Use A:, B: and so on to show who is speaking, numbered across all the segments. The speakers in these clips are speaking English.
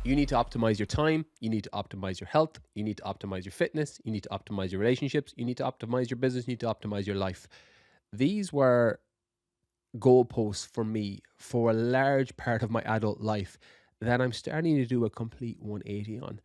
A: You need to optimize your time. You need to optimize your health. You need to optimize your fitness. You need to optimize your relationships. You need to optimize your business. You need to optimize your life. These were goalposts for me for a large part of my adult life that I'm starting to do a complete 180 on.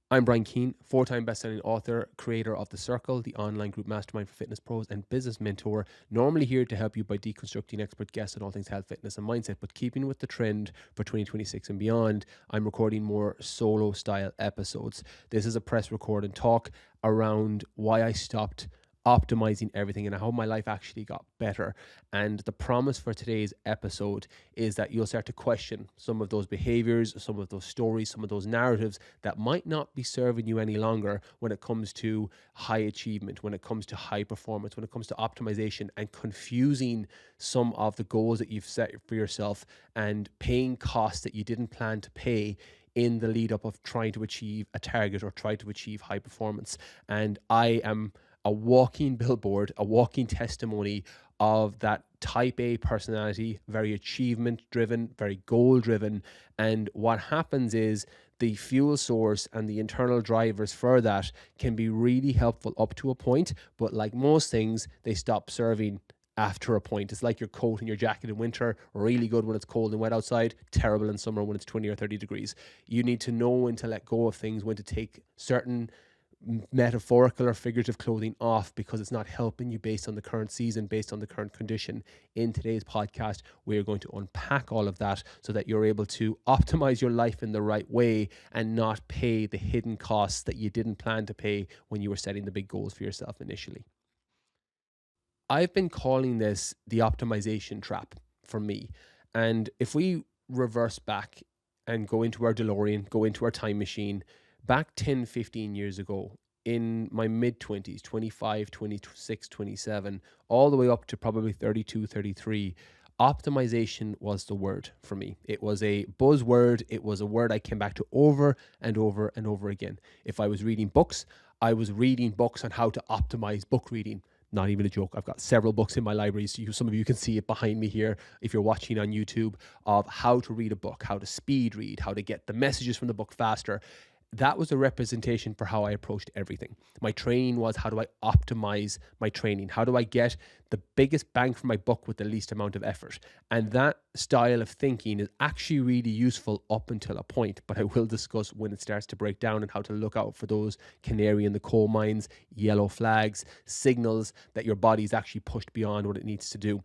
A: I'm Brian Keane, four-time best-selling author, creator of The Circle, the online group mastermind for fitness pros, and business mentor, normally here to help you by deconstructing expert guests on all things health, fitness, and mindset, but keeping with the trend for 2026 and beyond, I'm recording more solo-style episodes. This is a press record and talk around why I stopped optimizing everything and how my life actually got better. And the promise for today's episode is that you'll start to question some of those behaviors, some of those stories, some of those narratives that might not be serving you any longer when it comes to high achievement, when it comes to high performance, when it comes to optimization, and confusing some of the goals that you've set for yourself and paying costs that you didn't plan to pay in the lead up of trying to achieve a target or try to achieve high performance. And I am a walking billboard, a walking testimony of that type A personality, very achievement driven, very goal driven. And what happens is the fuel source and the internal drivers for that can be really helpful up to a point. But like most things, they stop serving after a point. It's like your coat and your jacket in winter, really good when it's cold and wet outside, terrible in summer when it's 20 or 30 degrees. You need to know when to let go of things, when to take certain metaphorical or figurative clothing off because it's not helping you based on the current season, based on the current condition. In today's podcast, we are going to unpack all of that so that you're able to optimize your life in the right way and not pay the hidden costs that you didn't plan to pay when you were setting the big goals for yourself initially. I've been calling this the optimization trap for me. And if we reverse back and go into our DeLorean, go into our time machine, back 10, 15 years ago, in my mid 20s, 25, 26, 27, all the way up to probably 32, 33, optimization was the word for me. It was a buzzword. It was a word I came back to over and over and over again. If I was reading books, I was reading books on how to optimize book reading. Not even a joke. I've got several books in my library. So some of you can see it behind me here if you're watching on YouTube, of how to read a book, how to speed read, how to get the messages from the book faster. That was a representation for how I approached everything. My training was, how do I optimize my training? How do I get the biggest bang for my buck with the least amount of effort? And that style of thinking is actually really useful up until a point, but I will discuss when it starts to break down and how to look out for those canary in the coal mines, yellow flags, signals that your body is actually pushed beyond what it needs to do.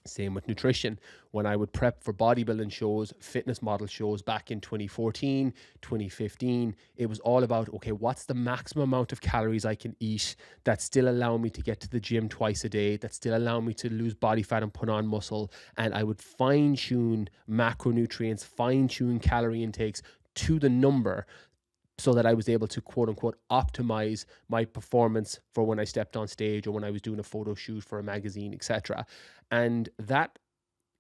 A: Same with nutrition. When I would prep for bodybuilding shows, fitness model shows back in 2014, 2015, it was all about, okay, what's the maximum amount of calories I can eat that still allow me to get to the gym twice a day, that still allow me to lose body fat and put on muscle. And I would fine tune macronutrients, fine tune calorie intakes to the number so that I was able to quote unquote optimize my performance for when I stepped on stage or when I was doing a photo shoot for a magazine, etc. And that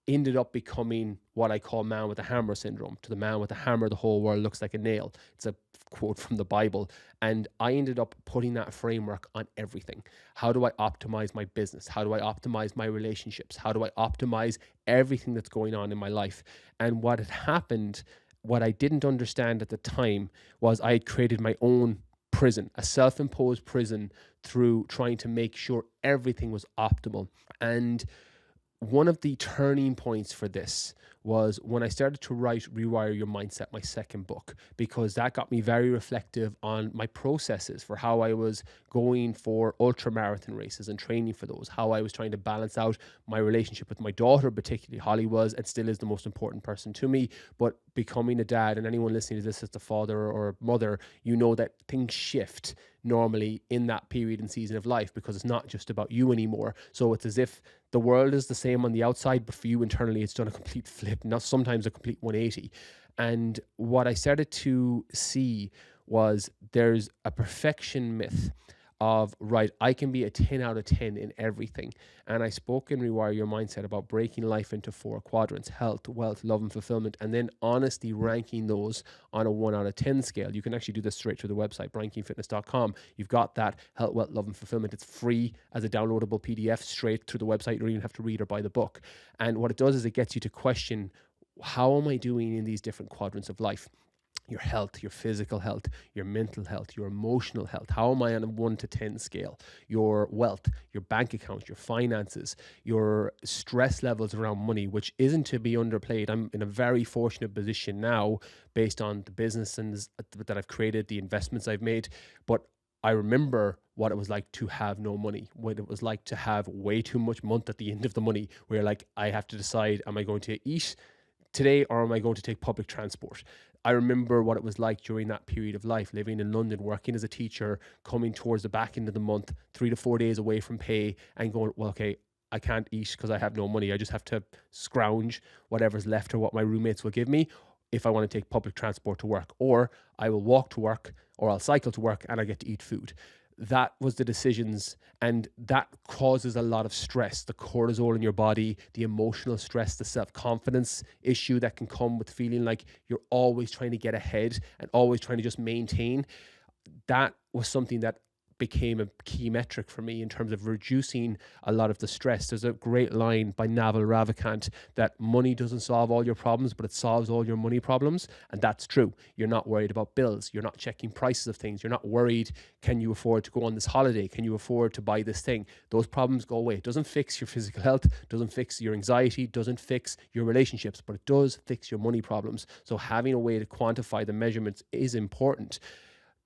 A: ended up becoming what I call man with a hammer syndrome. To the man with a hammer, the whole world looks like a nail. It's a quote from the Bible. And I ended up putting that framework on everything. How do I optimize my business? How do I optimize my relationships? How do I optimize everything that's going on in my life? And what had happened, what I didn't understand at the time, was I had created my own prison, a self imposed prison, through trying to make sure everything was optimal. And one of the turning points for this was when I started to write Rewire Your Mindset, my second book, because that got me very reflective on my processes for how I was going for ultra marathon races and training for those, how I was trying to balance out my relationship with my daughter, particularly. Holly was and still is the most important person to me, but becoming a dad, and anyone listening to this as a father or mother, you know that things shift normally in that period and season of life because it's not just about you anymore. So it's as if the world is the same on the outside, but for you internally, it's done a complete flip, not sometimes a complete 180. And what I started to see was there's a perfection myth of, right, I can be a 10 out of 10 in everything. And I spoke in Rewire Your Mindset about breaking life into four quadrants: health, wealth, love, and fulfillment, and then honestly ranking those on a 1 out of 10 scale. You can actually do this straight through the website, briankeenfitness.com. You've got that health, wealth, love, and fulfillment. It's free as a downloadable PDF straight through the website. You don't even have to read or buy the book. And what it does is it gets you to question, how am I doing in these different quadrants of life? your health, your physical health, your mental health, your emotional health. How am I on a 1 to 10 scale? Your wealth, your bank account, your finances, your stress levels around money, which isn't to be underplayed. I'm in a very fortunate position now based on the businesses that I've created, the investments I've made. But I remember what it was like to have no money, what it was like to have way too much month at the end of the money, where like I have to decide, am I going to eat today or am I going to take public transport? I remember what it was like during that period of life, living in London, working as a teacher, coming towards the back end of the month, 3 to 4 days away from pay, and going, well, okay, I can't eat because I have no money. I just have to scrounge whatever's left or what my roommates will give me if I want to take public transport to work. Or I will walk to work or I'll cycle to work and I get to eat food. That was the decisions, and that causes a lot of stress, the cortisol in your body, the emotional stress, the self-confidence issue that can come with feeling like you're always trying to get ahead and always trying to just maintain. That was something that became a key metric for me in terms of reducing a lot of the stress. There's a great line by Naval Ravikant that money doesn't solve all your problems, but it solves all your money problems. And that's true. You're not worried about bills. You're not checking prices of things. You're not worried, can you afford to go on this holiday? Can you afford to buy this thing? Those problems go away. It doesn't fix your physical health, doesn't fix your anxiety, doesn't fix your relationships, but it does fix your money problems. So having a way to quantify the measurements is important.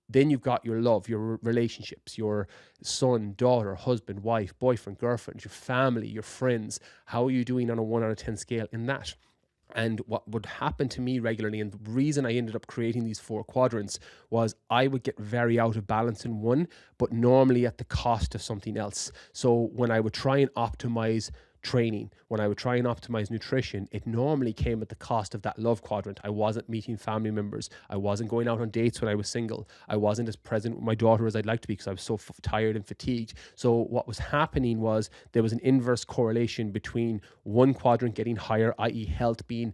A: Then you've got your love, your relationships, your son, daughter, husband, wife, boyfriend, girlfriend, your family, your friends. How are you doing on a 1 out of 10 scale in that? And what would happen to me regularly, and the reason I ended up creating these 4 quadrants, was I would get very out of balance in one, but normally at the cost of something else. So when I would try and optimize training, when I would try and optimize nutrition, it normally came at the cost of that love quadrant. I wasn't meeting family members. I wasn't going out on dates when I was single. I wasn't as present with my daughter as I'd like to be because I was so tired and fatigued. So what was happening was there was an inverse correlation between one quadrant getting higher, i.e. health being,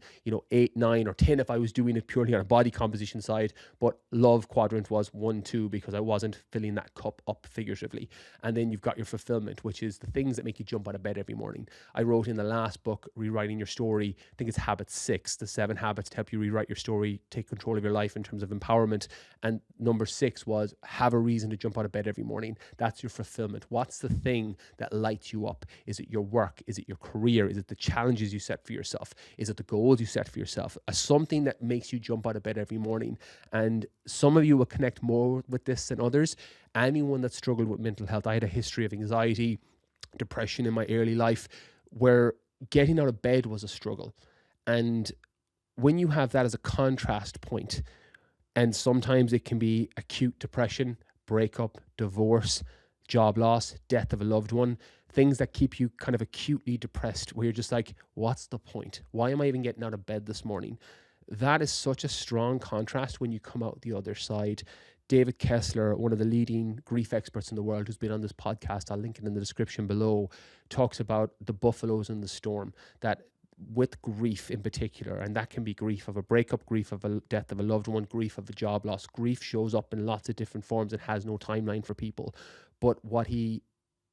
A: 8, 9 or 10 if I was doing it purely on a body composition side, but love quadrant was 1, 2 because I wasn't filling that cup up figuratively. And then you've got your fulfillment, which is the things that make you jump out of bed every morning. I wrote in the last book, Rewriting Your Story, I think it's habit 6, the 7 habits to help you rewrite your story, take control of your life in terms of empowerment. And number 6 was have a reason to jump out of bed every morning. That's your fulfillment. What's the thing that lights you up? Is it your work? Is it your career? Is it the challenges you set for yourself? Is it the goals you set for yourself? Something that makes you jump out of bed every morning. And some of you will connect more with this than others. Anyone that struggled with mental health, I had a history of anxiety, depression in my early life, where getting out of bed was a struggle. And when you have that as a contrast point, and sometimes it can be acute depression, breakup, divorce, job loss, death of a loved one, things that keep you kind of acutely depressed, where you're just like, what's the point? Why am I even getting out of bed this morning? That is such a strong contrast when you come out the other side. David Kessler, one of the leading grief experts in the world, who's been on this podcast, I'll link it in the description below, talks about the buffaloes in the storm, that with grief in particular, and that can be grief of a breakup, grief of a death of a loved one, grief of a job loss. Grief shows up in lots of different forms and has no timeline for people. But what he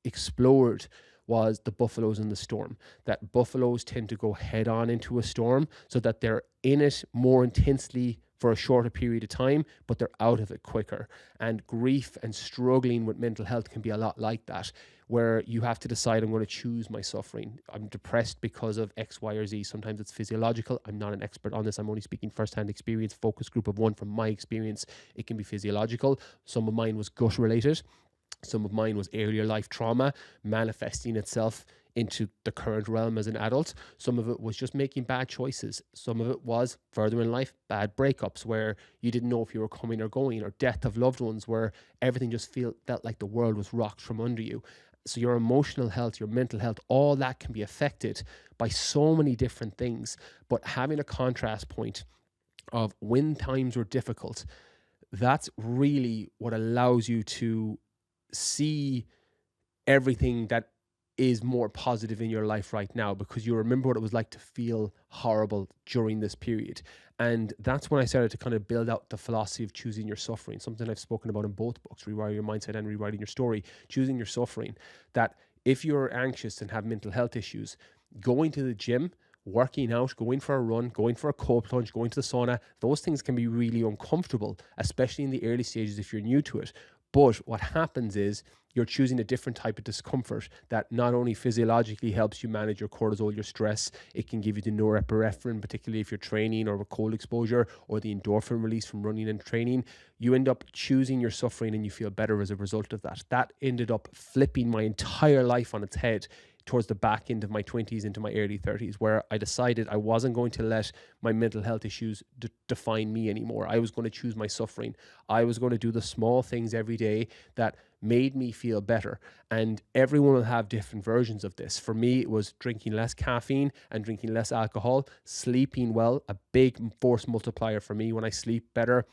A: explored was the buffaloes in the storm, that buffaloes tend to go head on into a storm so that they're in it more intensely for a shorter period of time, but they're out of it quicker. And grief and struggling with mental health can be a lot like that, where you have to decide, I'm going to choose my suffering. I'm depressed because of X, Y, or Z. Sometimes it's physiological. I'm not an expert on this. I'm only speaking firsthand experience, focus group of 1 from my experience. It can be physiological. Some of mine was gut related. Some of mine was earlier life trauma manifesting itself into the current realm as an adult. Some of it was just making bad choices. Some of it was further in life, bad breakups where you didn't know if you were coming or going, or death of loved ones where everything just felt like the world was rocked from under you. So your emotional health, your mental health, all that can be affected by so many different things. But having a contrast point of when times were difficult, that's really what allows you to see everything that is more positive in your life right now, because you remember what it was like to feel horrible during this period. And that's when I started to kind of build out the philosophy of choosing your suffering, something I've spoken about in both books, Rewire Your Mindset and Rewriting Your Story. Choosing your suffering, that if you're anxious and have mental health issues, going to the gym working out, going for a run, going for a cold plunge, going to the sauna, those things can be really uncomfortable, especially in the early stages if you're new to it. But what happens is you're choosing a different type of discomfort that not only physiologically helps you manage your cortisol, your stress, it can give you the norepinephrine, particularly if you're training or with cold exposure, or the endorphin release from running and training. You end up choosing your suffering and you feel better as a result of that. That ended up flipping my entire life on its head towards the back end of my 20s into my early 30s, where I decided I wasn't going to let my mental health issues define me anymore. I was going to choose my suffering. I was going to do the small things every day that made me feel better. And everyone will have different versions of this. For me, it was drinking less caffeine and drinking less alcohol, sleeping well, a big force multiplier for me. When I sleep better,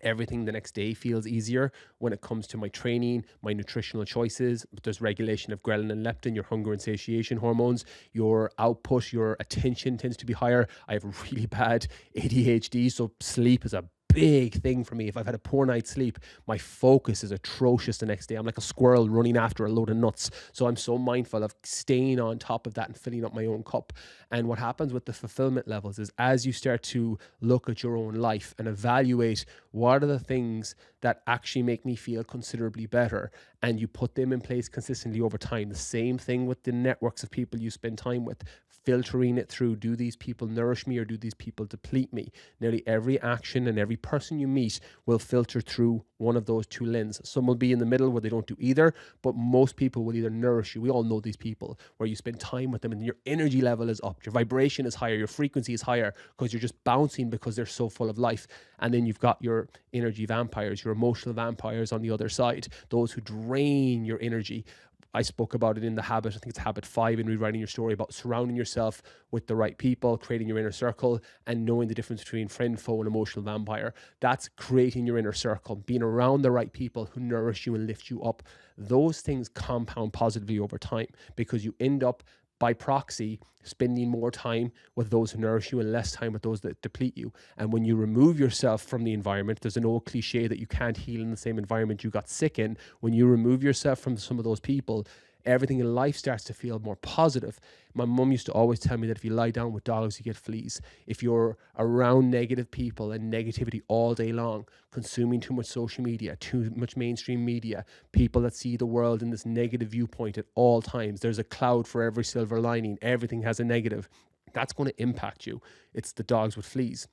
A: everything the next day feels easier when it comes to my training, my nutritional choices. There's regulation of ghrelin and leptin, your hunger and satiation hormones. Your output, your attention tends to be higher. I have really bad ADHD, so sleep is a big thing for me. If I've had a poor night's sleep, my focus is atrocious the next day. I'm like a squirrel running after a load of nuts. So I'm so mindful of staying on top of that and filling up my own cup. And what happens with the fulfillment levels is, as you start to look at your own life and evaluate what are the things that actually make me feel considerably better, and you put them in place consistently over time. The same thing with the networks of people you spend time with, filtering it through, do these people nourish me or do these people deplete me? Nearly every action and every person you meet will filter through one of those two lenses. Some will be in the middle where they don't do either, but most people will either nourish you. We all know these people where you spend time with them and your energy level is up, your vibration is higher, your frequency is higher, because you're just bouncing because they're so full of life. And then you've got your energy vampires, your emotional vampires on the other side, those who drain your energy. I spoke about it in the habit, I think it's habit 5 in rewriting your story, about surrounding yourself with the right people, creating your inner circle, and knowing the difference between friend, foe, and emotional vampire. That's creating your inner circle, being around the right people who nourish you and lift you up. Those things compound positively over time, because you end up, by proxy, spending more time with those who nourish you and less time with those that deplete you. And when you remove yourself from the environment, there's an old cliche that you can't heal in the same environment you got sick in. When you remove yourself from some of those people, everything in life starts to feel more positive. My mum used to always tell me that if you lie down with dogs, you get fleas. If you're around negative people and negativity all day long, consuming too much social media, too much mainstream media, people that see the world in this negative viewpoint at all times, there's a cloud for every silver lining, everything has a negative, that's going to impact you. It's the dogs with fleas.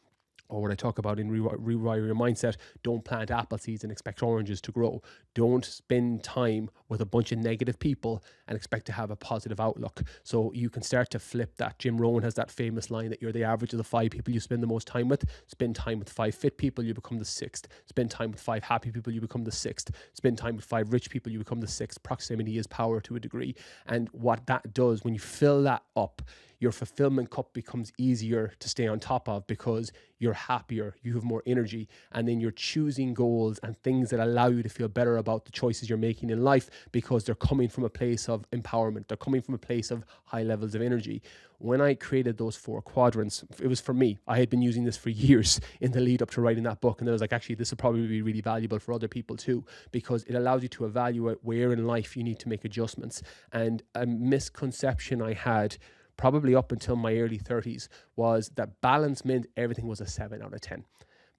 A: Or what I talk about in Rewire Your Mindset, don't plant apple seeds and expect oranges to grow. Don't spend time with a bunch of negative people and expect to have a positive outlook. So you can start to flip that. Jim Rohn has that famous line that you're the average of the 5 people you spend the most time with. Spend time with 5 fit people, you become the 6th. Spend time with 5 happy people, you become the 6th. Spend time with 5 rich people, you become the 6th. Proximity is power to a degree. And what that does, when you fill that up, your fulfillment cup becomes easier to stay on top of, because you're happier, you have more energy, and then you're choosing goals and things that allow you to feel better about the choices you're making in life, because they're coming from a place of empowerment. They're coming from a place of high levels of energy. When I created those 4 quadrants, it was for me. I had been using this for years in the lead up to writing that book. And then I was like, actually, this will probably be really valuable for other people too, because it allows you to evaluate where in life you need to make adjustments. And a misconception I had probably up until my early 30s was that balance meant everything was a 7 out of 10.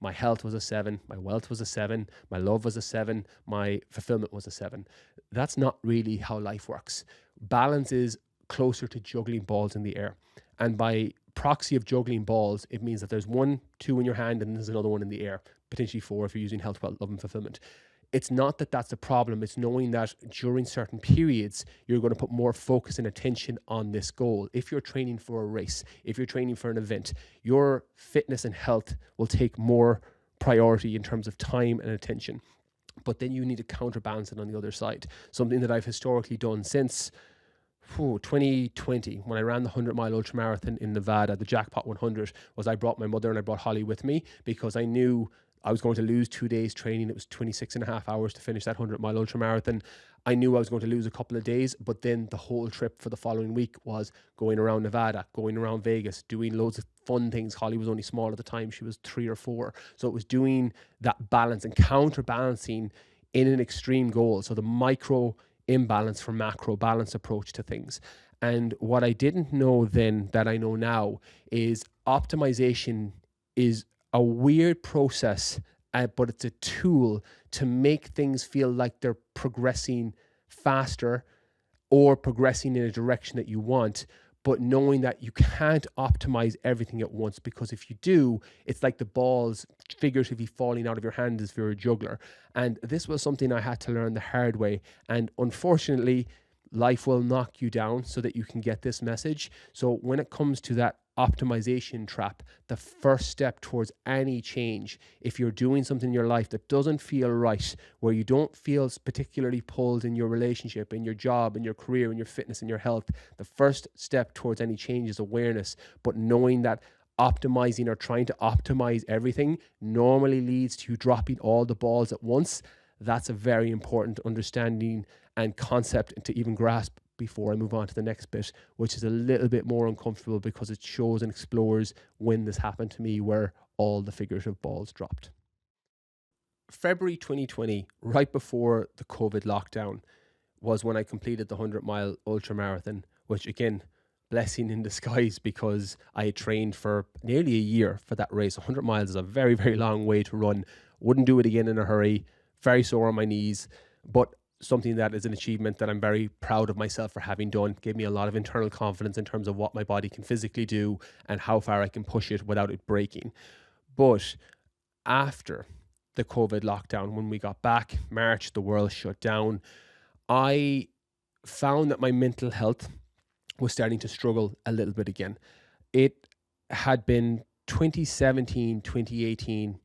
A: My health was a 7, my wealth was a 7, my love was a 7, my fulfillment was a 7. That's not really how life works. Balance is closer to juggling balls in the air. And by proxy of juggling balls, it means that there's 1, 2 in your hand and there's another one in the air, potentially 4 if you're using health, wealth, love, and fulfillment. It's not that that's the problem. It's knowing that during certain periods, you're going to put more focus and attention on this goal. If you're training for a race, if you're training for an event, your fitness and health will take more priority in terms of time and attention. But then you need to counterbalance it on the other side. Something that I've historically done since 2020, when I ran the 100-mile ultramarathon in Nevada, the Jackpot 100, was I brought my mother and I brought Holly with me, because I knew I was going to lose 2 days training. It was 26 and a half hours to finish that 100-mile ultramarathon. I knew I was going to lose a couple of days, but then the whole trip for the following week was going around Nevada, going around Vegas, doing loads of fun things. Holly was only small at the time. She was 3 or 4. So it was doing that balance and counterbalancing in an extreme goal. So the micro imbalance for macro balance approach to things. And what I didn't know then that I know now is optimization is a weird process, but it's a tool to make things feel like they're progressing faster or progressing in a direction that you want, but knowing that you can't optimize everything at once, because if you do, it's like the balls figuratively falling out of your hands if you're a juggler. And this was something I had to learn the hard way. And unfortunately, life will knock you down so that you can get this message. So when it comes to that optimization trap, the first step towards any change, if you're doing something in your life that doesn't feel right, where you don't feel particularly pulled in your relationship, in your job, in your career, in your fitness, in your health, the first step towards any change is awareness. But knowing that optimizing or trying to optimize everything normally leads to you dropping all the balls at once. That's a very important understanding and concept to even grasp before I move on to the next bit, which is a little bit more uncomfortable because it shows and explores when this happened to me, where all the figurative balls dropped. February 2020, right before the COVID lockdown, was when I completed the 100-mile ultra marathon, which again, blessing in disguise, because I had trained for nearly a year for that race. 100 miles is a very, very long way to run. Wouldn't do it again in a hurry. Very sore on my knees, but something that is an achievement that I'm very proud of myself for having done. Gave me a lot of internal confidence in terms of what my body can physically do and how far I can push it without it breaking. But after the COVID lockdown, when we got back, March, the world shut down, I found that my mental health was starting to struggle a little bit again. It had been 2017, 2018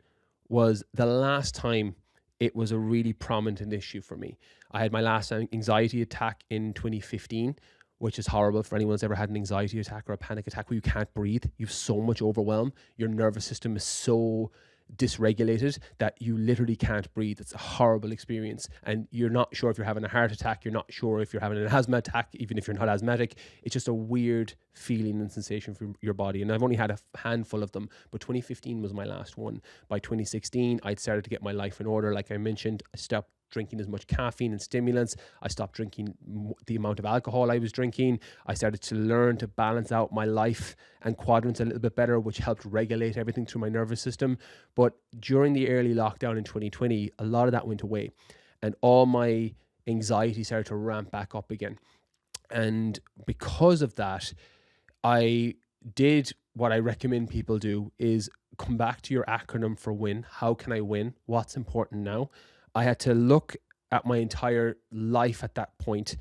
A: was the last time it was a really prominent issue for me. I had my last anxiety attack in 2015, which is horrible for anyone who's ever had an anxiety attack or a panic attack where you can't breathe. You have so much overwhelm. Your nervous system is so dysregulated that you literally can't breathe. It's a horrible experience. And you're not sure if you're having a heart attack. You're not sure if you're having an asthma attack, even if you're not asthmatic. It's just a weird feeling and sensation from your body. And I've only had a handful of them, but 2015 was my last one. By 2016, I'd started to get my life in order. Like I mentioned, I stopped drinking as much caffeine and stimulants. I stopped drinking the amount of alcohol I was drinking. I started to learn to balance out my life and quadrants a little bit better, which helped regulate everything through my nervous system. But during the early lockdown in 2020, a lot of that went away and all my anxiety started to ramp back up again. And because of that, I did what I recommend people do is come back to your acronym for win. How can I win? What's important now? I had to look at my entire life at that point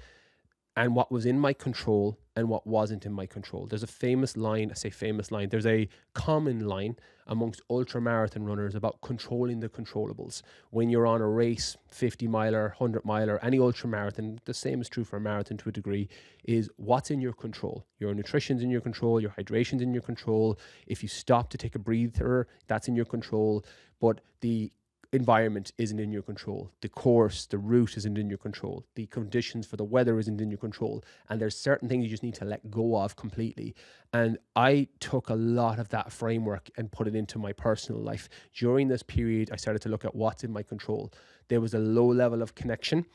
A: and what was in my control and what wasn't in my control. There's a famous line, I say famous line, there's a common line amongst ultra marathon runners about controlling the controllables. When you're on a race, 50 miler, 100 miler, any ultra marathon, the same is true for a marathon to a degree, is what's in your control. Your nutrition's in your control, your hydration's in your control. If you stop to take a breather, that's in your control. But the environment isn't in your control. The course, the route isn't in your control. The conditions for the weather isn't in your control. And there's certain things you just need to let go of completely. And I took a lot of that framework and put it into my personal life. During this period, I started to look at what's in my control. There was a low level of connection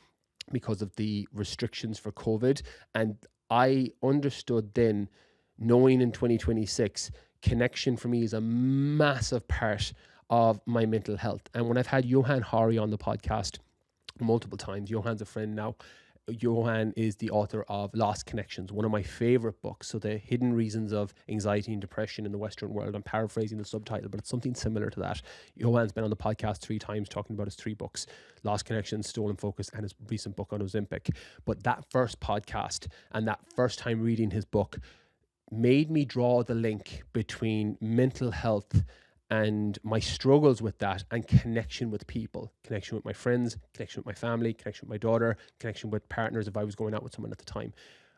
A: because of the restrictions for COVID. And I understood then, knowing in 2026, connection for me is a massive part of my mental health. And when I've had Johan Hari on the podcast multiple times, Johan's a friend now. Johan is the author of Lost Connections, one of my favorite books. So the hidden reasons of anxiety and depression in the Western world. I'm paraphrasing the subtitle, but it's something similar to that. Johan's been on the podcast 3 times talking about his 3 books, Lost Connections, Stolen Focus, and his recent book on Ozempic. But that first podcast and that first time reading his book made me draw the link between mental health and my struggles with that and connection with people, connection with my friends, connection with my family, connection with my daughter, connection with partners if I was going out with someone at the time.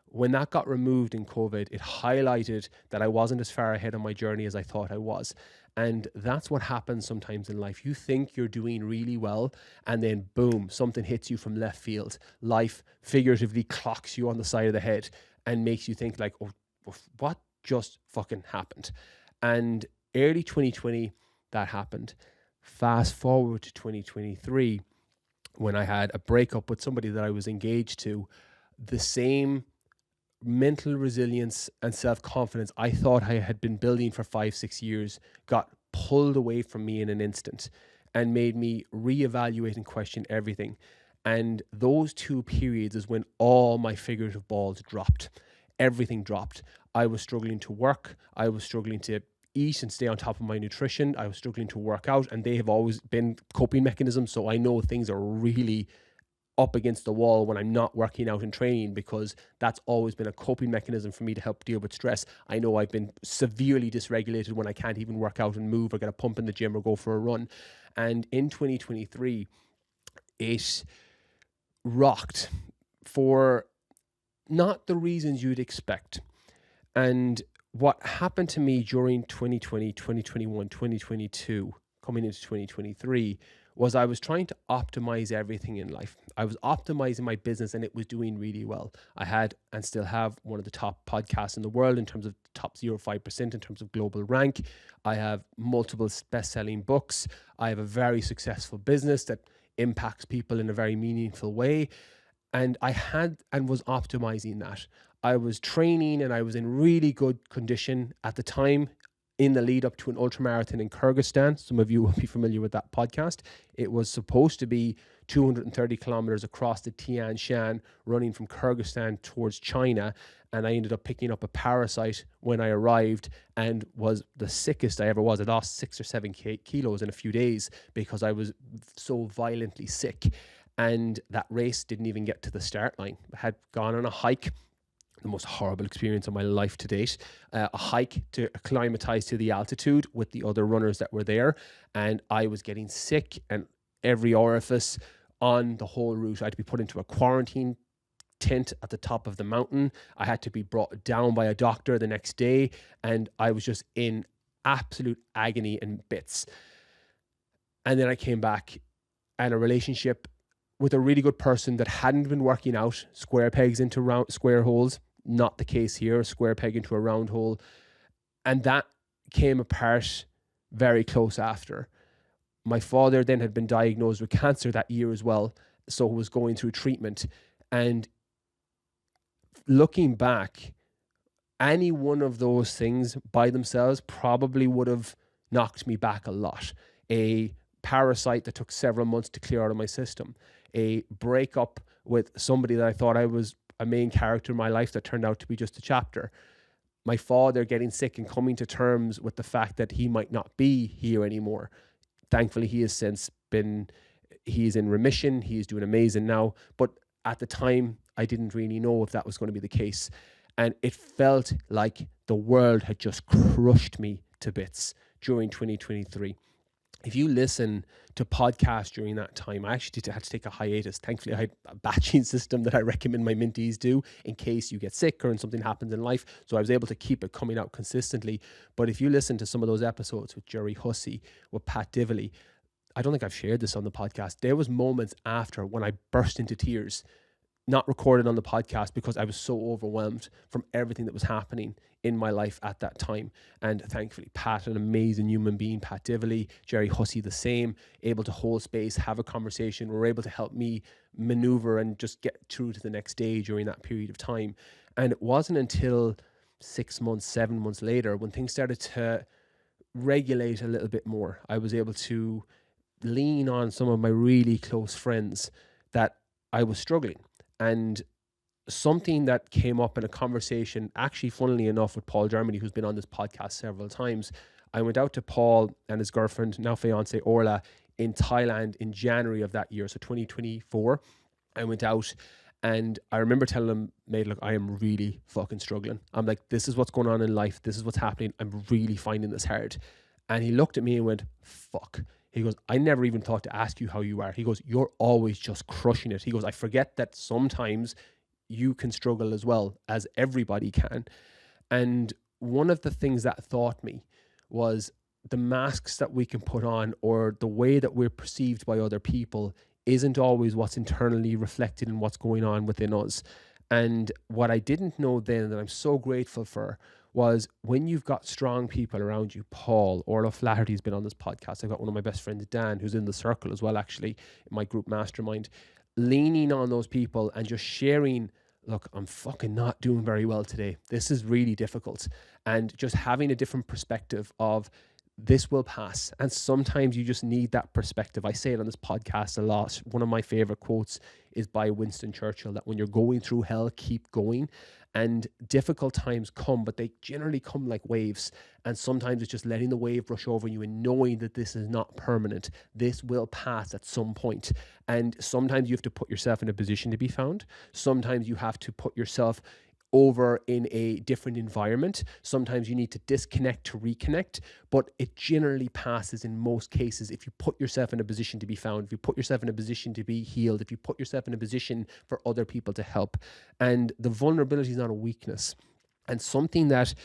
A: When that got removed in COVID, it highlighted that I wasn't as far ahead on my journey as I thought I was. And that's what happens sometimes in life. You think you're doing really well, and then boom, something hits you from left field. Life figuratively clocks you on the side of the head and makes you think like, oh, what just fucking happened? And early 2020, that happened. Fast forward to 2023, when I had a breakup with somebody that I was engaged to, the same mental resilience and self-confidence I thought I had been building for 5-6 years got pulled away from me in an instant and made me reevaluate and question everything. And those 2 periods is when all my figurative balls dropped. Everything dropped. I was struggling to work. I was struggling to eat and stay on top of my nutrition. I was struggling to work out, and they have always been coping mechanisms. So I know things are really up against the wall when I'm not working out and training, because that's always been a coping mechanism for me to help deal with stress. I know I've been severely dysregulated when I can't even work out and move or get a pump in the gym or go for a run. And in 2023, it rocked for not the reasons you'd expect. And what happened to me during 2020, 2021, 2022, coming into 2023, was I was trying to optimize everything in life. I was optimizing my business and it was doing really well. I had and still have one of the top podcasts in the world in terms of top 0.5% in terms of global rank. I have multiple best-selling books. I have a very successful business that impacts people in a very meaningful way. And I had and was optimizing that. I was training and I was in really good condition at the time in the lead up to an ultramarathon in Kyrgyzstan. Some of you will be familiar with that podcast. It was supposed to be 230 kilometers across the Tian Shan, running from Kyrgyzstan towards China. And I ended up picking up a parasite when I arrived and was the sickest I ever was. I lost 6 or 7 kilos in a few days because I was so violently sick. And that race didn't even get to the start line. I had gone on a hike, the most horrible experience of my life to date, a hike to acclimatize to the altitude with the other runners that were there. And I was getting sick and every orifice on the whole route. I had to be put into a quarantine tent at the top of the mountain. I had to be brought down by a doctor the next day. And I was just in absolute agony and bits. And then I came back, and a relationship with a really good person that hadn't been working out, square pegs into round square holes. Not the case here, a square peg into a round hole. And that came apart very close after. My father then had been diagnosed with cancer that year as well, so was going through treatment. And looking back, any one of those things by themselves probably would have knocked me back a lot. A parasite that took several months to clear out of my system, a breakup with somebody that I thought I was a main character in my life that turned out to be just a chapter, my father getting sick and coming to terms with the fact that he might not be here anymore. Thankfully, he has since been, he's in remission, he's doing amazing now, but at the time, I didn't really know if that was going to be the case. And it felt like the world had just crushed me to bits during 2023. If you listen to podcasts during that time, I actually had to take a hiatus. Thankfully, I had a batching system that I recommend my mentees do in case you get sick or something happens in life. So I was able to keep it coming out consistently. But if you listen to some of those episodes with Jerry Hussey, with Pat Divilly, I don't think I've shared this on the podcast. There was moments after when I burst into tears, not recorded on the podcast because I was so overwhelmed from everything that was happening in my life at that time. And thankfully, Pat, an amazing human being, Pat Divilly, Jerry Hussey, the same, able to hold space, have a conversation, were able to help me maneuver and just get through to the next day during that period of time. And it wasn't until 6 months, 7 months later, when things started to regulate a little bit more, I was able to lean on some of my really close friends that I was struggling. And something that came up in a conversation, actually, funnily enough, with Paul Germany, who's been on this podcast several times. I went out to Paul and his girlfriend, now fiance Orla, in Thailand in January of that year, so 2024. I went out and I remember telling him, mate, look, I am really fucking struggling. I'm like, this is what's going on in life. This is what's happening. I'm really finding this hard. And he looked at me and went, fuck. He goes, I never even thought to ask you how you are. He goes, you're always just crushing it. He goes, I forget that sometimes you can struggle as well, as everybody can. And one of the things that taught me was the masks that we can put on, or the way that we're perceived by other people, isn't always what's internally reflected in what's going on within us. And what I didn't know then, that I'm so grateful for, was when you've got strong people around you. Paul, Orla Flaherty's been on this podcast. I've got one of my best friends, Dan, who's in the circle as well, actually, in my group mastermind, leaning on those people and just sharing look, I'm fucking not doing very well today. This is really difficult. And just having a different perspective of this will pass. And sometimes you just need that perspective. I say it on this podcast a lot. One of my favorite quotes is by Winston Churchill, that when you're going through hell, keep going. And difficult times come, but they generally come like waves. And sometimes it's just letting the wave rush over you and knowing that this is not permanent. This will pass at some point. And sometimes you have to put yourself in a position to be found. Sometimes you have to put yourself over in a different environment. Sometimes you need to disconnect to reconnect, but it generally passes in most cases if you put yourself in a position to be found, if you put yourself in a position to be healed, if you put yourself in a position for other people to help. And the vulnerability is not a weakness. And something that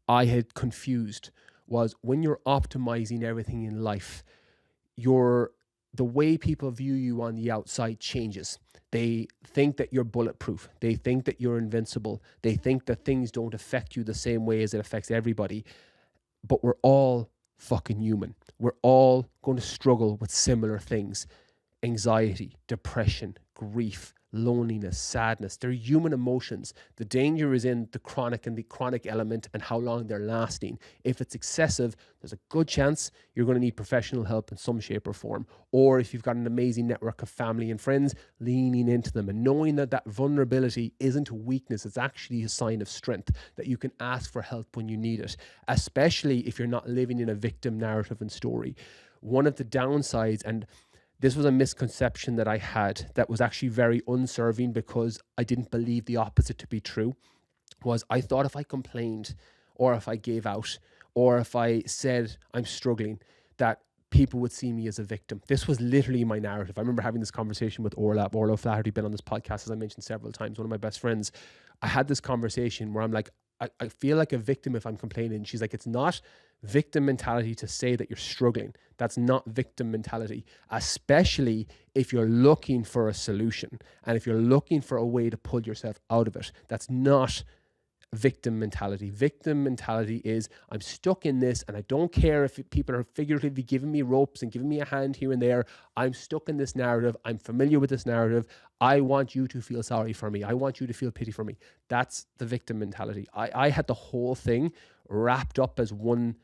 A: I had confused was when you're optimizing everything in life, the way people view you on the outside changes. They think that you're bulletproof. They think that you're invincible. They think that things don't affect you the same way as it affects everybody. But we're all fucking human. We're all going to struggle with similar things: anxiety, depression, grief, loneliness, sadness. They're human emotions. The danger is in the chronic element and how long they're lasting. If it's excessive, there's a good chance you're going to need professional help in some shape or form. Or if you've got an amazing network of family and friends, leaning into them and knowing that that vulnerability isn't a weakness, it's actually a sign of strength, that you can ask for help when you need it, especially if you're not living in a victim narrative and story. One of the downsides, and this was a misconception that I had that was actually very unserving because I didn't believe the opposite to be true, was I thought if I complained or if I gave out or if I said I'm struggling, that people would see me as a victim. This was literally my narrative. I remember having this conversation with Orla Flaherty, been on this podcast, as I mentioned several times, one of my best friends. I had this conversation where I'm like, I feel like a victim if I'm complaining. She's like, it's not victim mentality to say that you're struggling. That's not victim mentality, especially if you're looking for a solution and if you're looking for a way to pull yourself out of it. That's not victim mentality. Victim mentality is, I'm stuck in this and I don't care if people are figuratively giving me ropes and giving me a hand here and there. I'm stuck in this narrative. I'm familiar with this narrative. I want you to feel sorry for me. I want you to feel pity for me. That's the victim mentality. I had the whole thing wrapped up as one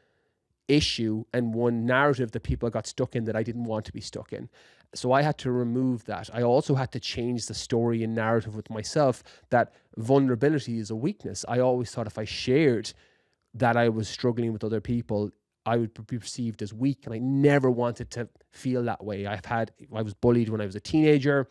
A: issue and one narrative that people got stuck in that I didn't want to be stuck in. So I had to remove that. I also had to change the story and narrative with myself that vulnerability is a weakness. I always thought if I shared that I was struggling with other people, I would be perceived as weak, and I never wanted to feel that way. I was bullied when I was a teenager.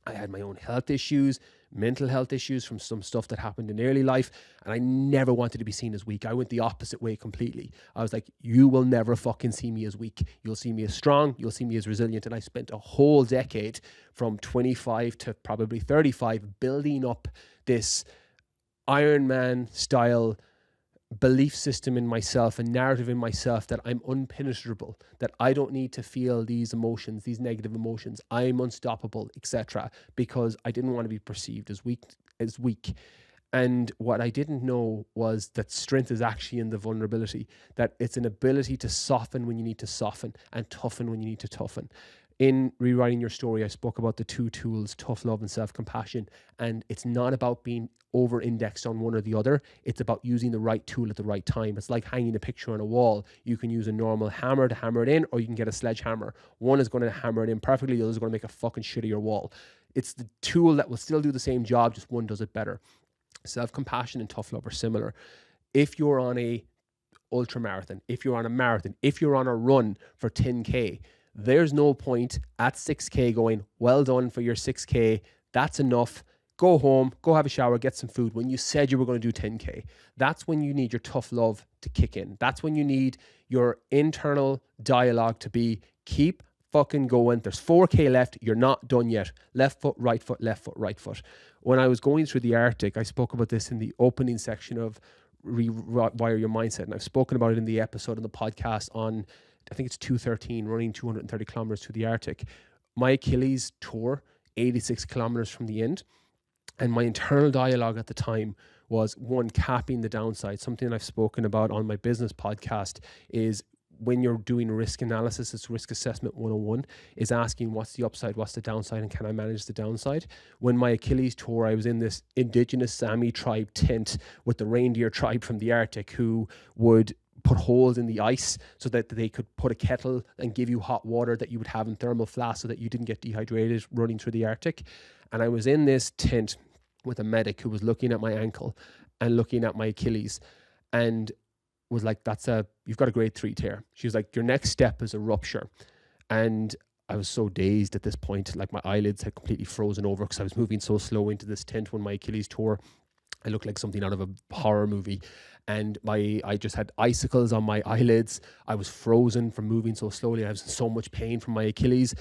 A: I had my own health issues, mental health issues from some stuff that happened in early life, and I never wanted to be seen as weak. I went the opposite way completely. I was like, you will never fucking see me as weak. You'll see me as strong. You'll see me as resilient. And I spent a whole decade from 25 to probably 35 building up this Iron Man style belief system in myself and narrative in myself that I'm unpenetrable, that I don't need to feel these emotions, these negative emotions. I'm unstoppable, etc. Because I didn't want to be perceived as weak. And what I didn't know was that strength is actually in the vulnerability, that it's an ability to soften when you need to soften and toughen when you need to toughen. In Rewriting Your Story, I spoke about the two tools, tough love and self-compassion. And it's not about being over-indexed on one or the other. It's about using the right tool at the right time. It's like hanging a picture on a wall. You can use a normal hammer to hammer it in, or you can get a sledgehammer. One is going to hammer it in perfectly. The other is going to make a fucking shit of your wall. It's the tool that will still do the same job, just one does it better. Self-compassion and tough love are similar. If you're on a ultra marathon, if you're on a marathon, if you're on a run for 10K, there's no point at 6K going, well done for your 6K. That's enough. Go home, go have a shower, get some food. When you said you were going to do 10K, that's when you need your tough love to kick in. That's when you need your internal dialogue to be, keep fucking going. There's 4K left. You're not done yet. Left foot, right foot, left foot, right foot. When I was going through the Arctic, I spoke about this in the opening section of Rewire Your Mindset. And I've spoken about it in the episode on the podcast on, I think it's 213, running 230 kilometers through the Arctic. My Achilles tore 86 kilometers from the end. And my internal dialogue at the time was, one, capping the downside. Something I've spoken about on my business podcast is when you're doing risk analysis, it's risk assessment 101, is asking what's the upside, what's the downside, and can I manage the downside? When my Achilles tore, I was in this indigenous Sami tribe tent with the reindeer tribe from the Arctic who would put holes in the ice so that they could put a kettle and give you hot water that you would have in thermal flasks so that you didn't get dehydrated running through the Arctic. And I was in this tent with a medic who was looking at my ankle and looking at my Achilles and was like, you've got a grade 3 tear. She was like, your next step is a rupture. And I was so dazed at this point, like my eyelids had completely frozen over because I was moving so slow into this tent when my Achilles tore. I looked like something out of a horror movie, and I just had icicles on my eyelids. I was frozen from moving so slowly. I was in so much pain from my Achilles.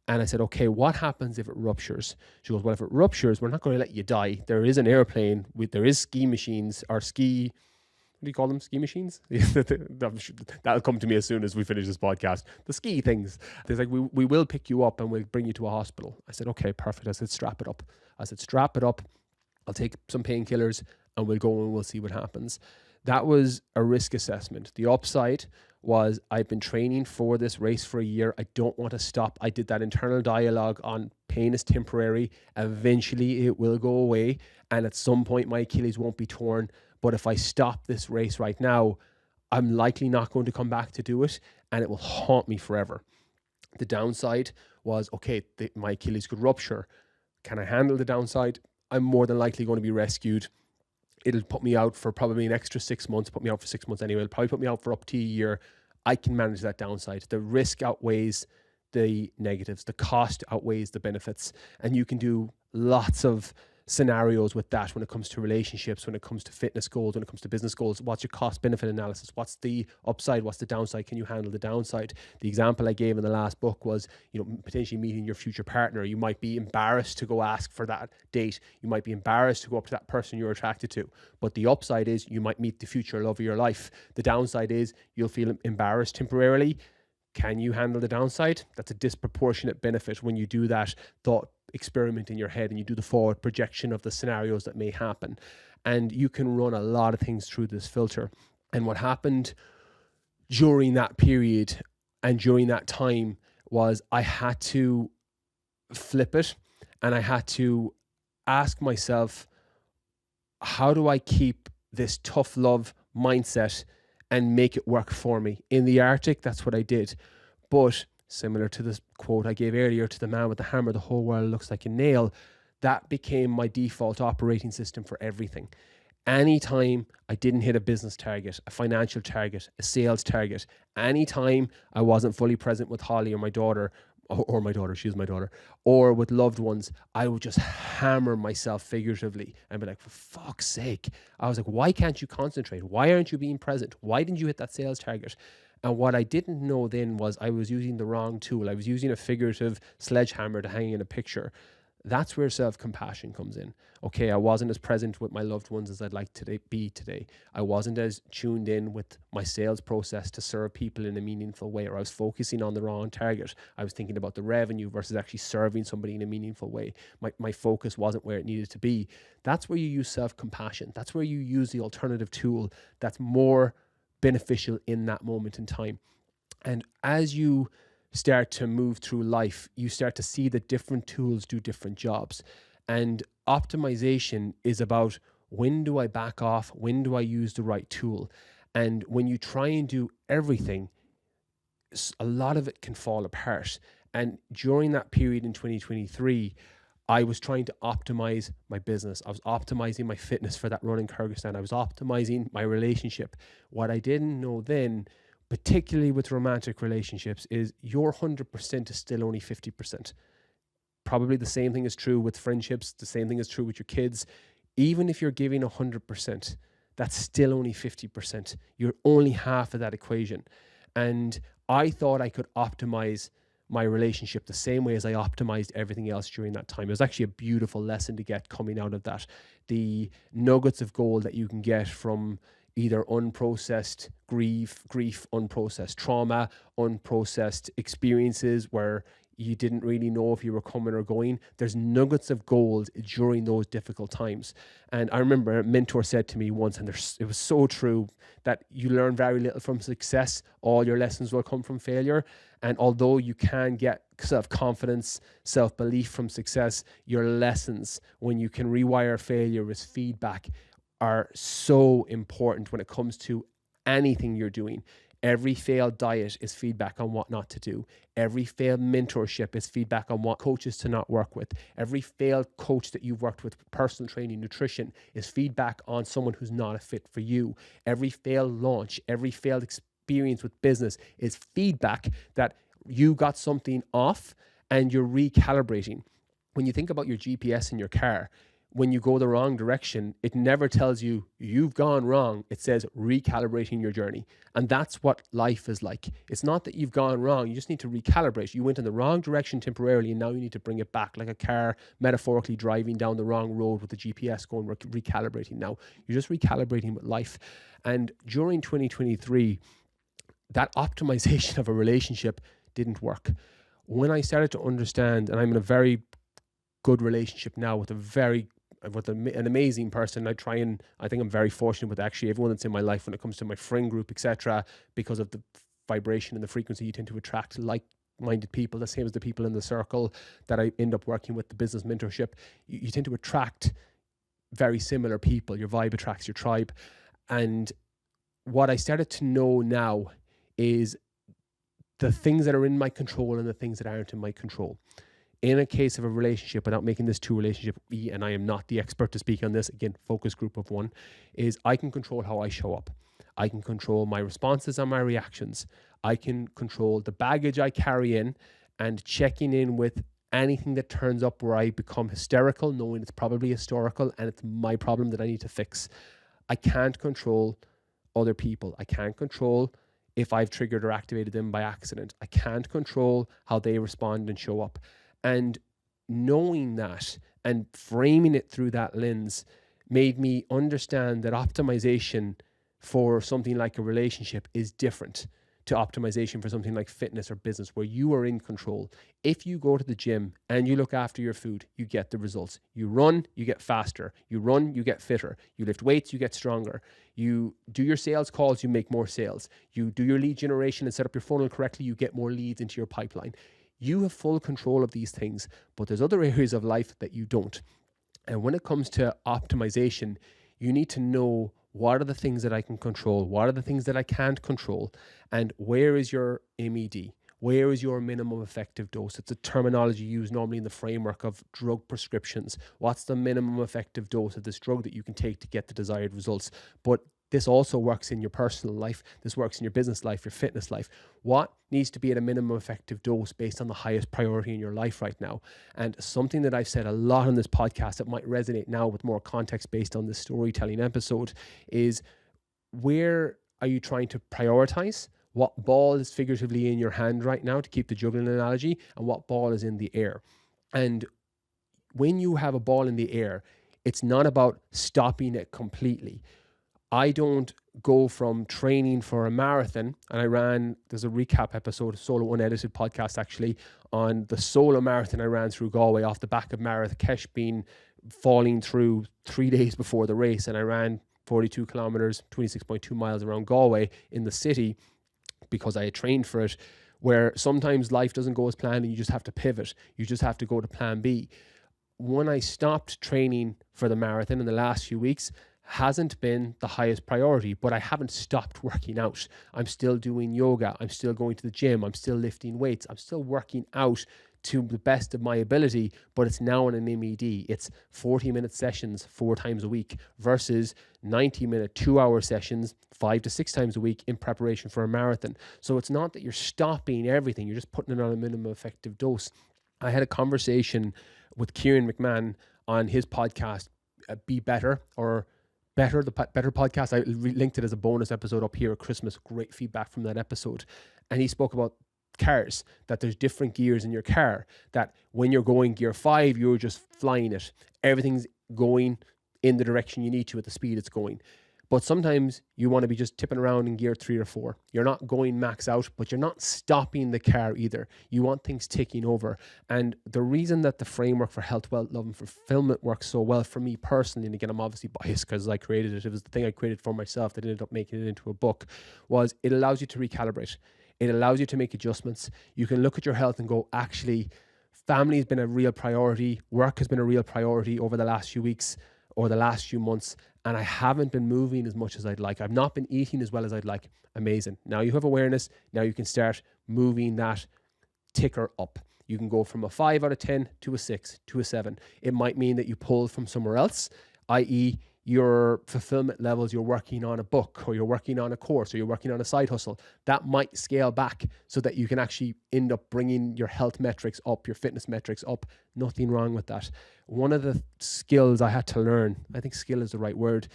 A: And I said, okay, what happens if it ruptures? She goes, well, if it ruptures, we're not going to let you die. There is an airplane there is ski machines or ski, what do you call them? Ski machines? That'll come to me as soon as we finish this podcast. The ski things. They're like, we will pick you up and we'll bring you to a hospital. I said, okay, perfect. I said, strap it up. I'll take some painkillers and we'll go and we'll see what happens. That was a risk assessment. The upside was I've been training for this race for a year. I don't want to stop. I did that internal dialogue on pain is temporary. Eventually it will go away. And at some point my Achilles won't be torn. But if I stop this race right now, I'm likely not going to come back to do it. And it will haunt me forever. The downside was, okay, my Achilles could rupture. Can I handle the downside? I'm more than likely going to be rescued. It'll put me out for probably an extra 6 months, put me out for 6 months anyway. It'll probably put me out for up to a year. I can manage that downside. The risk outweighs the negatives. The cost outweighs the benefits. And you can do lots of scenarios with that when it comes to relationships, when it comes to fitness goals, when it comes to business goals. What's your cost benefit analysis? What's the upside? What's the downside? Can you handle the downside? The example I gave in the last book was, potentially meeting your future partner. You might be embarrassed to go ask for that date. You might be embarrassed to go up to that person you're attracted to. But the upside is you might meet the future love of your life. The downside is you'll feel embarrassed temporarily. Can you handle the downside? That's a disproportionate benefit when you do that thought experiment in your head and you do the forward projection of the scenarios that may happen. And you can run a lot of things through this filter. And what happened during that period and during that time was I had to flip it and I had to ask myself, how do I keep this tough love mindset and make it work for me? In the Arctic, that's what I did. But similar to this quote I gave earlier to the man with the hammer, the whole world looks like a nail, that became my default operating system for everything. Anytime I didn't hit a business target, a financial target, a sales target, anytime I wasn't fully present with Holly or my daughter, or my daughter, she's my daughter, or with loved ones, I would just hammer myself figuratively and be like, for fuck's sake. I was like, why can't you concentrate? Why aren't you being present? Why didn't you hit that sales target? And what I didn't know then was I was using the wrong tool. I was using a figurative sledgehammer to hang in a picture. That's where self-compassion comes in. Okay, I wasn't as present with my loved ones as I'd like to be today. I wasn't as tuned in with my sales process to serve people in a meaningful way, or I was focusing on the wrong target. I was thinking about the revenue versus actually serving somebody in a meaningful way. My focus wasn't where it needed to be. That's where you use self-compassion. That's where you use the alternative tool that's more beneficial in that moment in time. And as you start to move through life, you start to see that different tools do different jobs. And optimization is about, when do I back off? When do I use the right tool? And when you try and do everything, a lot of it can fall apart. And during that period in 2023, I was trying to optimize my business. I was optimizing my fitness for that run in Kyrgyzstan. I was optimizing my relationship. What I didn't know then, particularly with romantic relationships, is your 100% is still only 50%. Probably the same thing is true with friendships. The same thing is true with your kids. Even if you're giving 100%, that's still only 50%. You're only half of that equation. And I thought I could optimize my relationship the same way as I optimized everything else during that time. It was actually a beautiful lesson to get coming out of that. The nuggets of gold that you can get from either unprocessed grief, unprocessed trauma, unprocessed experiences where you didn't really know if you were coming or going. There's nuggets of gold during those difficult times. And I remember a mentor said to me once, and it was so true, that you learn very little from success. All your lessons will come from failure. And although you can get self-confidence, self-belief from success, your lessons, when you can rewire failure as feedback, are so important when it comes to anything you're doing. Every failed diet is feedback on what not to do. Every failed mentorship is feedback on what coaches to not work with. Every failed coach that you've worked with, personal training, nutrition, is feedback on someone who's not a fit for you. Every failed launch, every failed experience with business is feedback that you got something off and you're recalibrating. When you think about your GPS in your car, when you go the wrong direction, it never tells you you've gone wrong. It says recalibrating your journey. And that's what life is like. It's not that you've gone wrong. You just need to recalibrate. You went in the wrong direction temporarily, and now you need to bring it back, like a car metaphorically driving down the wrong road with the GPS going recalibrating. Now you're just recalibrating with life. And during 2023, that optimization of a relationship didn't work. When I started to understand, and I'm in a very good relationship now with an amazing person. I think I'm very fortunate with actually everyone that's in my life when it comes to my friend group, etc. Because of the vibration and the frequency, you tend to attract like-minded people, the same as the people in the circle that I end up working with, the business mentorship. You tend to attract very similar people. Your vibe attracts your tribe. And what I started to know now is the things that are in my control and the things that aren't in my control. In a case of a relationship, without making this two relationship, and I am not the expert to speak on this, again, focus group of one, is I can control how I show up. I can control my responses and my reactions. I can control the baggage I carry in and checking in with anything that turns up where I become hysterical, knowing it's probably historical and it's my problem that I need to fix. I can't control other people. I can't control if I've triggered or activated them by accident. I can't control how they respond and show up. And knowing that and framing it through that lens made me understand that optimization for something like a relationship is different to optimization for something like fitness or business, where you are in control. If you go to the gym and you look after your food, you get the results. You run, you get faster. You run, you get fitter. You lift weights, you get stronger. You do your sales calls, you make more sales. You do your lead generation and set up your funnel correctly, you get more leads into your pipeline. You have full control of these things, but there's other areas of life that you don't. And when it comes to optimization, you need to know what are the things that I can control, what are the things that I can't control, and where is your MED? Where is your minimum effective dose? It's a terminology used normally in the framework of drug prescriptions. What's the minimum effective dose of this drug that you can take to get the desired results? But this also works in your personal life. This works in your business life, your fitness life. What needs to be at a minimum effective dose based on the highest priority in your life right now? And something that I've said a lot on this podcast that might resonate now with more context based on this storytelling episode is, where are you trying to prioritize? What ball is figuratively in your hand right now, to keep the juggling analogy, and what ball is in the air? And when you have a ball in the air, it's not about stopping it completely. I don't go from training for a marathon, and there's a recap episode, a solo unedited podcast actually, on the solo marathon I ran through Galway off the back of Marrakesh being falling through 3 days before the race. And I ran 42 kilometers, 26.2 miles around Galway in the city because I had trained for it, where sometimes life doesn't go as planned and you just have to pivot. You just have to go to plan B. When I stopped training for the marathon in the last few weeks, hasn't been the highest priority, but I haven't stopped working out. I'm still doing yoga. I'm still going to the gym. I'm still lifting weights. I'm still working out to the best of my ability, but it's now on an MED. It's 40-minute sessions 4 times a week versus 90-minute 2-hour sessions 5 to 6 times a week in preparation for a marathon. So it's not that you're stopping everything. You're just putting it on a minimum effective dose. I had a conversation with Keane on his podcast, Be Better, or the Better podcast. I linked it as a bonus episode up here at Christmas. Great feedback from that episode. And he spoke about cars, that there's different gears in your car, that when you're going gear 5, you're just flying it. Everything's going in the direction you need to at the speed it's going. But sometimes you want to be just tipping around in gear 3 or 4. You're not going max out, but you're not stopping the car either. You want things ticking over. And the reason that the framework for health, wealth, love, and fulfillment works so well for me personally, and again, I'm obviously biased because I created it. It was the thing I created for myself that ended up making it into a book, was it allows you to recalibrate. It allows you to make adjustments. You can look at your health and go, actually, family has been a real priority. Work has been a real priority over the last few weeks or the last few months, and I haven't been moving as much as I'd like. I've not been eating as well as I'd like. Amazing. Now you have awareness. Now you can start moving that ticker up. You can go from a 5 out of 10 to a 6 to a 7. It might mean that you pull from somewhere else, i.e., your fulfillment levels, you're working on a book or you're working on a course or you're working on a side hustle. That might scale back so that you can actually end up bringing your health metrics up, your fitness metrics up. Nothing wrong with that. One of the skills I had to learn, I think skill is the right word.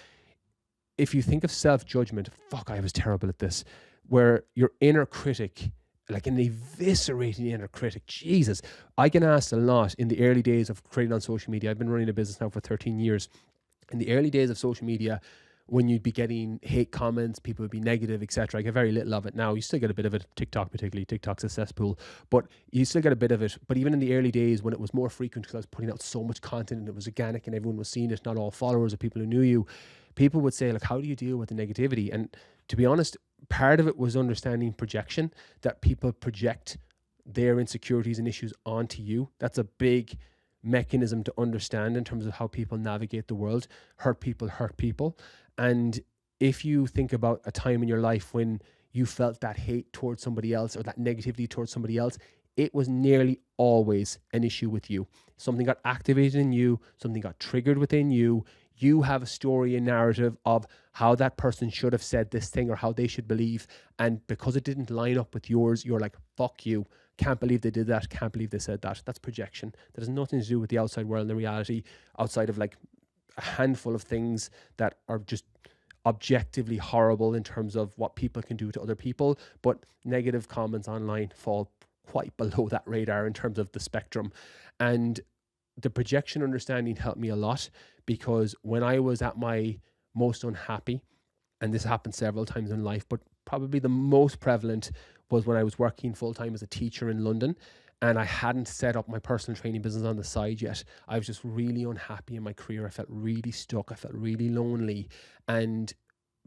A: If you think of self-judgment, I was terrible at this, where your inner critic, like an eviscerating inner critic. Jesus, I get asked a lot in the early days of creating on social media. I've been running a business now for 13 years. In the early days of social media, when you'd be getting hate comments, people would be negative, etc. I get very little of it now. You still get a bit of it, TikTok particularly. TikTok's a cesspool, but you still get a bit of it. But even in the early days when it was more frequent, because I was putting out so much content and it was organic and everyone was seeing it, not all followers or people who knew you, people would say, like, how do you deal with the negativity? And to be honest, part of it was understanding projection, that people project their insecurities and issues onto you. That's a big mechanism to understand in terms of how people navigate the world. Hurt people. And if you think about a time in your life when you felt that hate towards somebody else or that negativity towards somebody else, it was nearly always an issue with you. Something got activated in you, something got triggered within you. You have a story and narrative of how that person should have said this thing or how they should believe. And because it didn't line up with yours, you're like, fuck you. Can't believe they did that. Can't believe they said that. That's projection. That has nothing to do with the outside world and the reality outside of like a handful of things that are just objectively horrible in terms of what people can do to other people. But negative comments online fall quite below that radar in terms of the spectrum. And the projection understanding helped me a lot, because when I was at my most unhappy, and this happened several times in life, but probably the most prevalent was when I was working full-time as a teacher in London, and I hadn't set up my personal training business on the side yet. I was just really unhappy in my career. I felt really stuck. I felt really lonely, and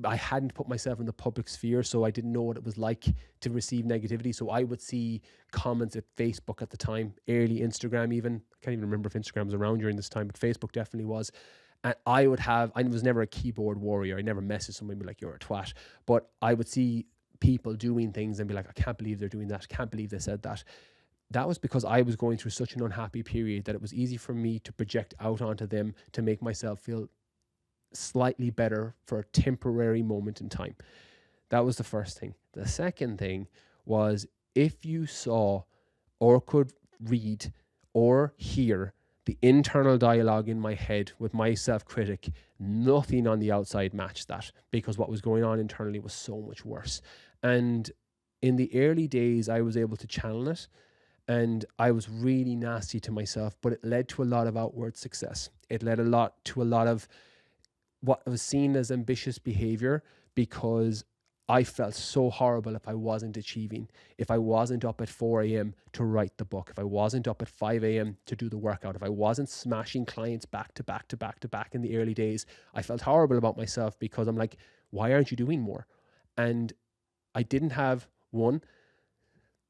A: I hadn't put myself in the public sphere, so I didn't know what it was like to receive negativity. So I would see comments at Facebook at the time, early Instagram even. I can't even remember if Instagram was around during this time, but Facebook definitely was. And I was never a keyboard warrior. I never messaged someone and be like, you're a twat. But I would see people doing things and be like, I can't believe they're doing that. I can't believe they said that. That was because I was going through such an unhappy period that it was easy for me to project out onto them to make myself feel slightly better for a temporary moment in time. That was the first thing. The second thing was, if you saw or could read or hear the internal dialogue in my head with my self-critic, nothing on the outside matched that, because what was going on internally was so much worse. And in the early days, I was able to channel it, and I was really nasty to myself, but it led to a lot of outward success. It led to a lot of what was seen as ambitious behavior, because I felt so horrible if I wasn't achieving, if I wasn't up at 4 a.m. to write the book, if I wasn't up at 5 a.m. to do the workout, if I wasn't smashing clients back to back to back to back in the early days. I felt horrible about myself, because I'm like, why aren't you doing more? And I didn't have, one,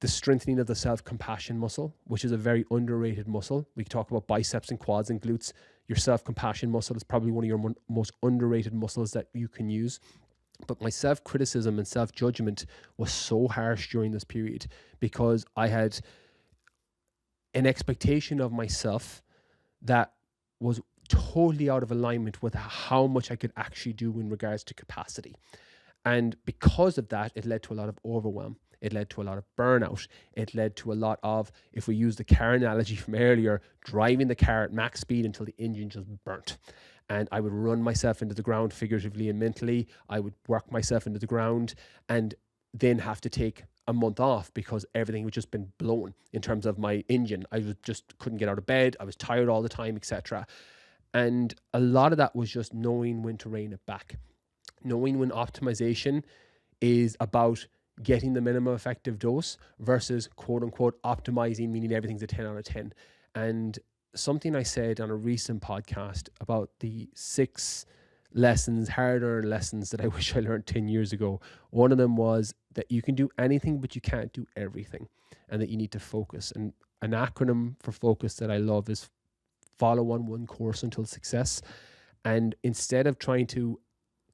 A: the strengthening of the self-compassion muscle, which is a very underrated muscle. We talk about biceps and quads and glutes. Your self-compassion muscle is probably one of your most underrated muscles that you can use. But my self-criticism and self-judgment was so harsh during this period, because I had an expectation of myself that was totally out of alignment with how much I could actually do in regards to capacity. And because of that, it led to a lot of overwhelm. It led to a lot of burnout. It led to a lot of, if we use the car analogy from earlier, driving the car at max speed until the engine just burnt. And I would run myself into the ground figuratively and mentally. I would work myself into the ground and then have to take a month off because everything had just been blown in terms of my engine. Just couldn't get out of bed. I was tired all the time, etc. And a lot of that was just knowing when to rein it back. knowing when optimization is about getting the minimum effective dose versus quote unquote optimizing, meaning everything's a 10 out of 10. And something I said on a recent podcast about the 6 lessons, harder lessons that I wish I learned 10 years ago. One of them was that you can do anything, but you can't do everything, and that you need to focus. And an acronym for focus that I love is follow on one course until success. And instead of trying to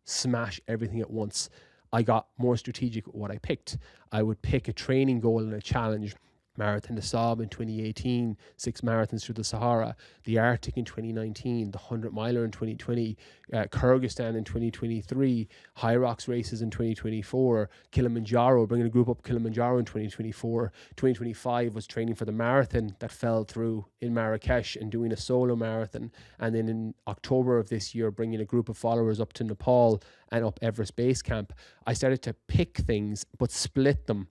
A: smash everything at once, I got more strategic with what I picked. I would pick a training goal and a challenge. Marathon des Sables in 2018, 6 marathons through the Sahara, the Arctic in 2019, the 100 miler in 2020, Kyrgyzstan in 2023, High Rocks races in 2024, Kilimanjaro, bringing a group up Kilimanjaro in 2024. 2025 was training for the marathon that fell through in Marrakesh and doing a solo marathon. And then in October of this year, bringing a group of followers up to Nepal and up Everest Base Camp. I started to pick things, but split them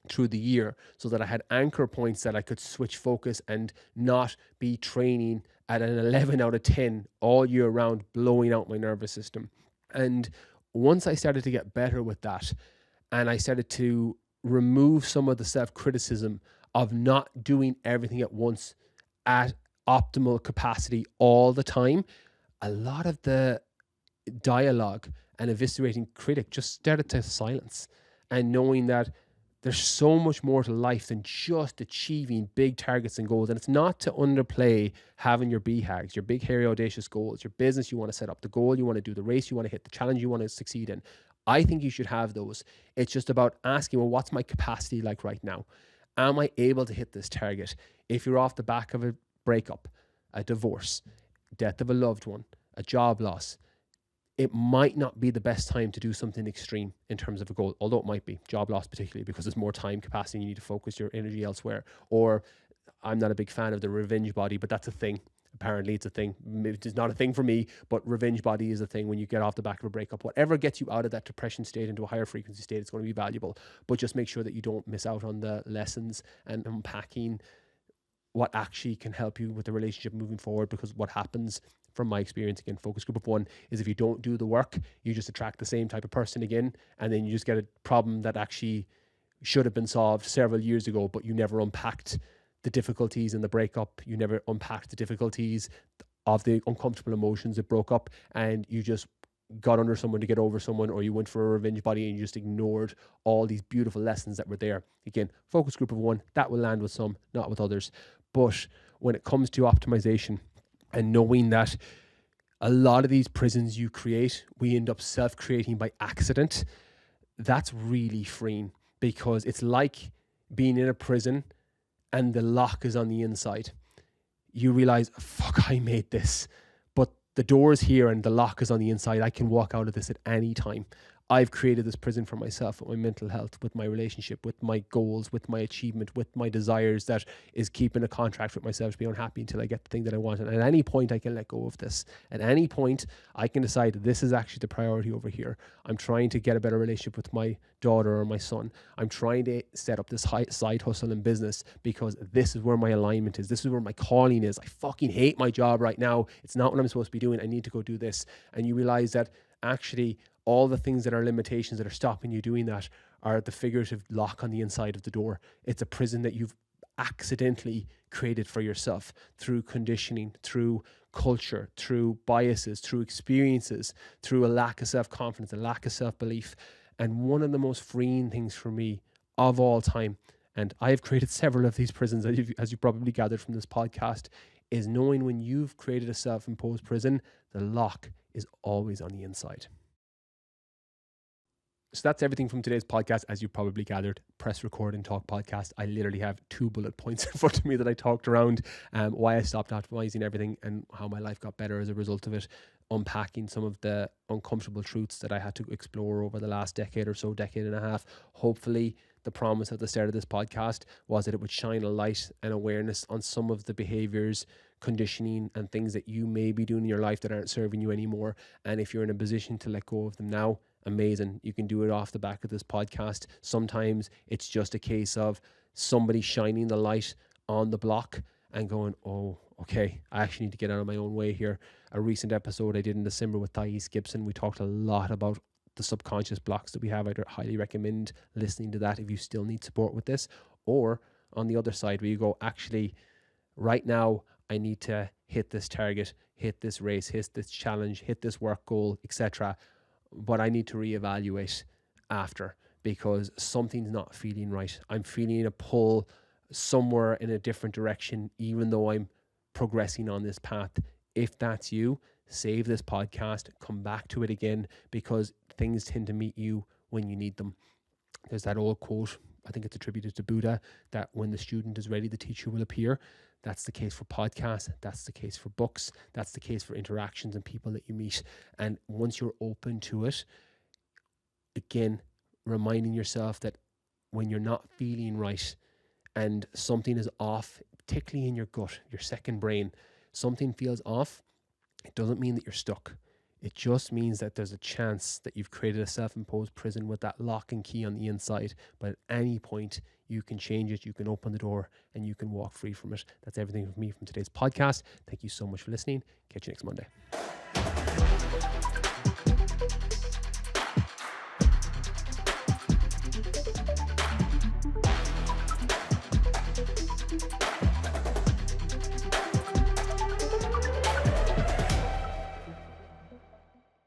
A: through the year so that I had anchor points that I could switch focus and not be training at an 11 out of 10 all year round, blowing out my nervous system. And once I started to get better with that, and I started to remove some of the self-criticism of not doing everything at once at optimal capacity all the time, a lot of the dialogue and eviscerating critic just started to silence. And knowing that there's so much more to life than just achieving big targets and goals. And it's not to underplay having your BHAGs, your big, hairy, audacious goals, your business you want to set up, the goal you want to do, the race you want to hit, the challenge you want to succeed in. I think you should have those. It's just about asking, well, what's my capacity like right now? Am I able to hit this target? If you're off the back of a breakup, a divorce, death of a loved one, a job loss, it might not be the best time to do something extreme in terms of a goal, although it might be, job loss particularly, because there's more time capacity and you need to focus your energy elsewhere. Or I'm not a big fan of the revenge body, but that's a thing. Apparently it's a thing. It's not a thing for me, but revenge body is a thing when you get off the back of a breakup. Whatever gets you out of that depression state into a higher frequency state, it's going to be valuable. But just make sure that you don't miss out on the lessons and unpacking what actually can help you with the relationship moving forward. Because what happens, from my experience, again, focus group of 1, is if you don't do the work, you just attract the same type of person again, and then you just get a problem that actually should have been solved several years ago, but you never unpacked the difficulties in the breakup, you never unpacked the difficulties of the uncomfortable emotions that broke up, and you just got under someone to get over someone, or you went for a revenge body and you just ignored all these beautiful lessons that were there. Again, focus group of 1, that will land with some, not with others. But when it comes to optimization, and knowing that a lot of these prisons you create, we end up self-creating by accident, that's really freeing, because it's like being in a prison and the lock is on the inside. You realize, fuck, I made this, but the door is here and the lock is on the inside. I can walk out of this at any time. I've created this prison for myself, with my mental health, with my relationship, with my goals, with my achievement, with my desires, that is keeping a contract with myself to be unhappy until I get the thing that I want. And at any point I can let go of this. At any point I can decide this is actually the priority over here. I'm trying to get a better relationship with my daughter or my son. I'm trying to set up this side hustle and business because this is where my alignment is. This is where my calling is. I fucking hate my job right now. It's not what I'm supposed to be doing. I need to go do this. And you realize that actually all the things that are limitations that are stopping you doing that are the figurative lock on the inside of the door. It's a prison that you've accidentally created for yourself through conditioning, through culture, through biases, through experiences, through a lack of self-confidence, a lack of self-belief. And one of the most freeing things for me of all time, and I've created several of these prisons, as you probably gathered from this podcast, is knowing when you've created a self-imposed prison, the lock is always on the inside. So that's everything from today's podcast. As you probably gathered, press record and talk podcast. I literally have 2 bullet points in front of me that I talked around, why I stopped optimizing everything and how my life got better as a result of it, unpacking some of the uncomfortable truths that I had to explore over the last decade or so, decade and a half. Hopefully the promise at the start of this podcast was that it would shine a light and awareness on some of the behaviors, conditioning and things that you may be doing in your life that aren't serving you anymore. And if you're in a position to let go of them now, amazing. You can do it off the back of this podcast. Sometimes it's just a case of somebody shining the light on the block and going, oh, okay, I actually need to get out of my own way here. A recent episode I did in December with Thais Gibson, we talked a lot about the subconscious blocks that we have, I'd highly recommend listening to that if you still need support with this. Or on the other side, where you go, actually, right now, I need to hit this target, hit this race, hit this challenge, hit this work goal, etc. But I need to reevaluate after, because something's not feeling right. I'm feeling a pull somewhere in a different direction, even though I'm progressing on this path. If that's you, save this podcast, come back to it again, because things tend to meet you when you need them. There's that old quote, I think it's attributed to Buddha, that when the student is ready, the teacher will appear. That's the case for podcasts. That's the case for books. That's the case for interactions and people that you meet. And once you're open to it, again, reminding yourself that when you're not feeling right and something is off, particularly in your gut, your second brain, something feels off, it doesn't mean that you're stuck. It just means that there's a chance that you've created a self-imposed prison with that lock and key on the inside. But at any point, you can change it, you can open the door, and you can walk free from it. That's everything from me from today's podcast. Thank you so much for listening. Catch you next Monday.